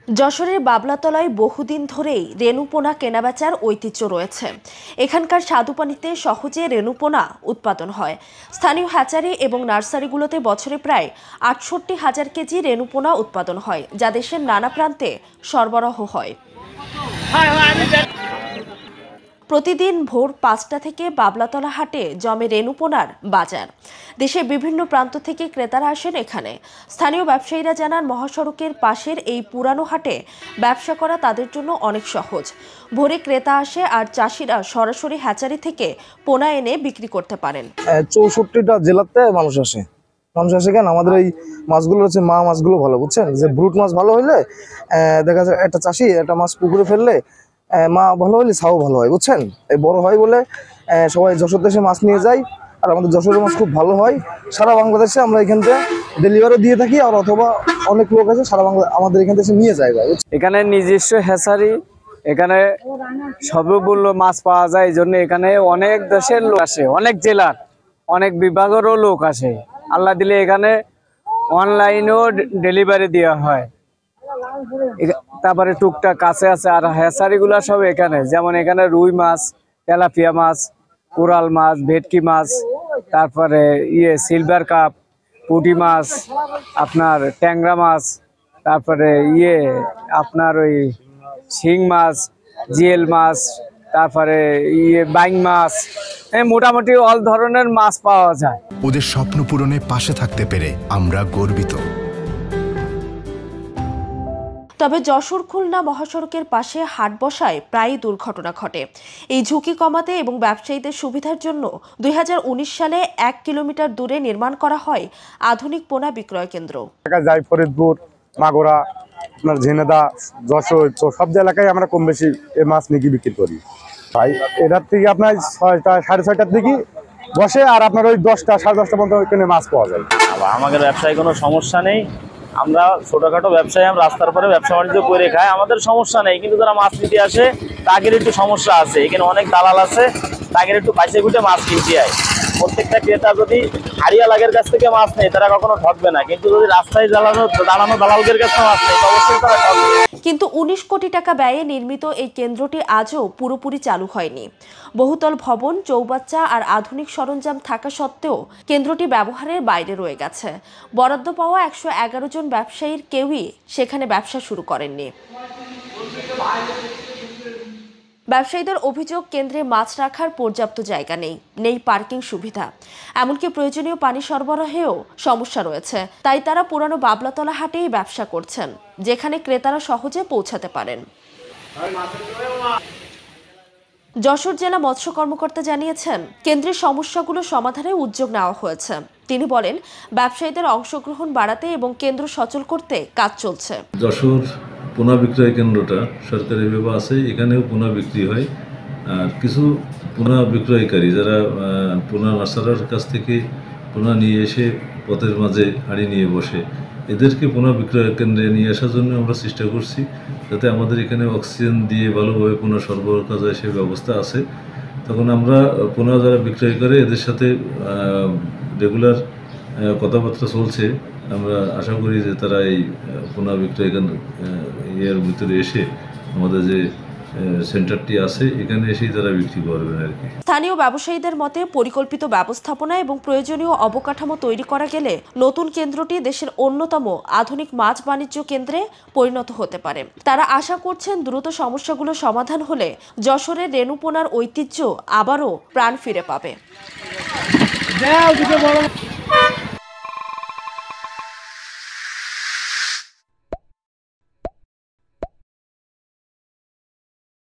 যশোরের বাবলাতলায় বহুদিন ধরেই রেণুপোনা কেনাবেচার ঐতিহ্য রয়েছে। এখানকার স্বাদুপানিতে সহজে রেণুপোনা উৎপাদন হয়। স্থানীয় হ্যাচারি এবং নার্সারিগুলোতে বছরে প্রায় ৬৮,০০০ কেজি রেণুপোনা উৎপাদন হয়, যা দেশের নানা প্রান্তে সরবরাহ হয়। প্রতিদিন ভোর ৫টা থেকে বাবলাতলা হাটে জমে রেণুপোনার বাজার। দেশের বিভিন্ন প্রান্ত থেকে ক্রেতারা আসেন এখানে। স্থানীয় ব্যবসায়ীরা জানান, মহাসড়কের পাশের এই পুরানো হাটে ব্যবসা করা তাদের জন্য অনেক সহজ। ভোরে ক্রেতা আসে আর চাষিরা সরাসরি হ্যাচারি থেকে পোনা এনে বিক্রি করতে পারেন। ৬৪টা জেলাতে মানুষ আসে কেন আমাদের এই মাছগুলো হচ্ছে মা মাছগুলো ভালো, বুঝছেন, যে ব্রুট মাছ ভালো হইলে দেখা যায় একটা চাষি একটা মাছ পুকুরে ফেললে মা ভালো হইলে ছাও ভালো হয়, বুঝছেন। এই বড় হয় বলে সবাই যশোর দেশে মাছ নিয়ে যায়, আর আমাদের যশোরের মাছ খুব ভালো হয়। সারা বাংলাদেশে আমরা এখান থেকে ডেলিভারি দিয়ে থাকি, আর অথবা অনেক লোক আছে সারা বাংলা আমাদের এখান থেকে নিয়ে যায়। এখানে নিজস্ব হ্যাচারি, এখানে সবগুলো মাছ পাওয়া যায়, এই জন্য এখানে অনেক দেশের লোক আসে, অনেক জেলার অনেক বিভাগেরও লোক আসে। আল্লাহ দিলে এখানে অনলাইনেও ডেলিভারি দেওয়া হয়। তারপরে টুকটাক কাছে আছে, আর হ্যাচারিগুলা সব এখানে, যেমন এখানে রুই মাছ, তেলাপিয়া মাছ, কোরাল মাছ, ভেটকি মাছ, তারপরে সিলভার কাপ, পুঁটি মাছ, আপনার ট্যাংরা মাছ, তারপরে আপনার ওই শিং মাছ, জিয়েল মাছ, তারপরে বাইং মাছ, মোটামুটি অল ধরনের মাছ পাওয়া যায়। ওদের স্বপ্ন পূরণে পাশে থাকতে পেরে আমরা গর্বিত। তবে যশোর খুলনা মহাসড়কের পাশে হাট বসায় প্রায়ই দুর্ঘটনা ঘটে। এই ঝুঁকি কমাতে এবং ব্যবসায়ীদের সুবিধার জন্য ২০১৯ সালে ১ কিলোমিটার দূরে নির্মাণ করা হয় আধুনিক পোনা বিক্রয় কেন্দ্র। যায় ফরিদপুর, মাগুরা, আপনার ঝিনেদা, যশোর, সব এলাকায় আমরা কম বেশি এই মাছ নিয়ে বিক্রি করি। ভাই এটার থেকে আপনার ৬টা ৬:৩০টার দিকে বসে, আর আপনার ওই 10টা 10:30টা পর্যন্ত ওইখানে মাছ পাওয়া যায়। আমাদের ব্যবসায় কোনো সমস্যা নেই, আমরা ছোটখাটো ব্যবসায়ী, আমরা রাস্তার পরে ব্যবসা বাণিজ্য করে খাই, আমাদের সমস্যা নেই। কিন্তু যারা মাছ নিতে আসে তাদের একটু সমস্যা আছে। এখানে অনেক দালাল আছে, তাদের একটু পাইসে ঘুটে মাছ কিনতে হয়। প্রত্যেকটা ক্রেতা যদি হারিয়া লাগের কাছ থেকে মাছ নেই, তারা কখনো ঠকবে না। কিন্তু যদি রাস্তায় দাঁড়ানো দালালদের কাছে মাছ নেই, অবশ্যই তারা ঠকবে। কিন্তু ১৯ কোটি টাকা ব্যয়ে নির্মিত এই কেন্দ্রটি আজও পুরোপুরি চালু হয়নি। বহুতল ভবন, চৌবাচ্চা আর আধুনিক সরঞ্জাম থাকা সত্ত্বেও কেন্দ্রটি ব্যবহারের বাইরে রয়ে গেছে। বরাদ্দ পাওয়া ১১১ জন ব্যবসায়ীর কেউই সেখানে ব্যবসা শুরু করেননি। ব্যবসায়ীদের অভিযোগ, কেন্দ্রে মাছ রাখার পর্যাপ্ত জায়গা নেই পার্কিং সুবিধা, এমনকি প্রয়োজনীয় পানি সরবরাহেও সমস্যা রয়েছে। তাই তারা পুরানো বাবলাতলা হাটেই ব্যবসা করছেন, যেখানে ক্রেতারা সহজে পৌঁছাতে পারেন। যশোর জেলা মৎস্য কর্মকর্তা জানিয়েছেন, কেন্দ্রের সমস্যাগুলো সমাধানে উদ্যোগ নেওয়া হয়েছে। তিনি বলেন, ব্যবসায়ীদের অংশগ্রহণ বাড়াতে এবং কেন্দ্র সচল করতে কাজ চলছে। যশোর পোনা বিক্রয় কেন্দ্রটা সরকারিভাবে আছে, এখানেও পোনা বিক্রি হয়। আর কিছু পোনা বিক্রয়কারী যারা পোনা নার্সারির কাছ থেকে পোনা নিয়ে এসে পথের মাঝে হাঁড়ি নিয়ে বসে, এদেরকে পোনা বিক্রয় কেন্দ্রে নিয়ে আসার জন্য আমরা চেষ্টা করছি, যাতে আমাদের এখানে অক্সিজেন দিয়ে ভালোভাবে পোনা সরবরাহ করা যায় সে ব্যবস্থা আছে। তখন আমরা পোনা যারা বিক্রয় করে এদের সাথে রেগুলার কথাবার্তা চলছে। আমরা আশা করি যে তারা এই পোনা বিক্রয় এর ভিতরে এসে আমাদের যে সেন্টারটি আছে এখানে এসেই তারা বিক্রি করবে আর কি। স্থানীয় ব্যবসায়ীদের মতে, পরিকল্পিত ব্যবস্থাপনা এবং প্রয়োজনীয় অবকাঠামো তৈরি করা গেলে নতুন কেন্দ্রটি দেশের অন্যতম আধুনিক মাছ বাণিজ্য কেন্দ্রে পরিণত হতে পারে। তারা আশা করছেন, দ্রুত সমস্যাগুলো সমাধান হলে যশোরের রেণুপোনার ঐতিহ্য আবারও প্রাণ ফিরে পাবে।